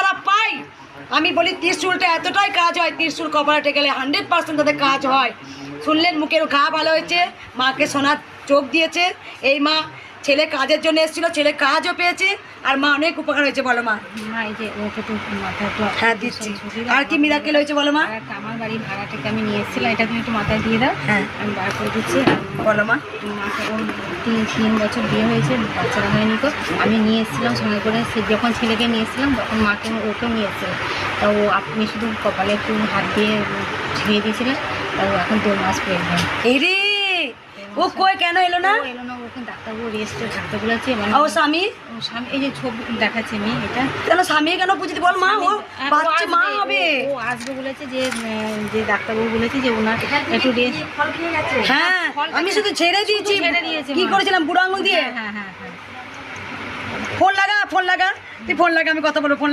যারা পাই, আমি বলি ত্রিশূলটা এতটাই কাজ হয়, ত্রিশূল কপালে গেলে 100% তাদের কাজ হয়। শুনলেন মুখের ঘা ভালো হয়েছে, মাকে সোনার চোখ দিয়েছে। এই মা ছেলে কাজের জন্য এসেছিল, ছেলে কাজও পেয়েছে, আর মা অনেক উপকার হয়েছে। বলো মা। এই যে ওকে তো মাথায় তো হ্যাঁ দিচ্ছি। আর কি মিরাকেল হয়েছে বলো মা। আমার বাড়ি ভাড়া থেকে আমি নিয়ে এসেছিলাম, এটা তুমি একটু মাথায় দিয়ে দাও। হ্যাঁ আমি বার করে দিচ্ছি। বলো মা। মাকে ওর 3 বছর বিয়ে হয়েছে, বাচ্চারা হয়নি তো। আমি নিয়ে এসেছিলাম সঙ্গে করে, যখন ছেলেকে নিয়ে এসেছিলাম তখন মাকে ওকেও নিয়ে এসেছিলাম। তা ও আপনি শুধু কপালে একটু হাত দিয়ে ছুঁয়ে দিয়েছিলেন। তা ও এখন 2 মাস প্রেগনেন্ট। এই রে, ও কই কেন এলো না? এলো না, ওকে ডাক্তারবাবু রেস্টে থাকতে বলেছে। মানে ও স্বামী, এই যে ছবি দেখাচ্ছে মেয়ে, এটা কেন স্বামী কেন বুঝতে বল মা, ও বাচ্চা মা হবে। ও আসবে বলেছে, যে ডাক্তারবাবু বলেছে যে ওনার একটু রেস্ট। হ্যাঁ আমি শুধু ছেড়ে দিয়েছি। কি করেছিলাম বুড়ো আঙুল দিয়ে? হ্যাঁ হ্যাঁ হ্যাঁ। ফোন লাগা, তুই ফোন লাগা, আমি কথা বলবো। ফোন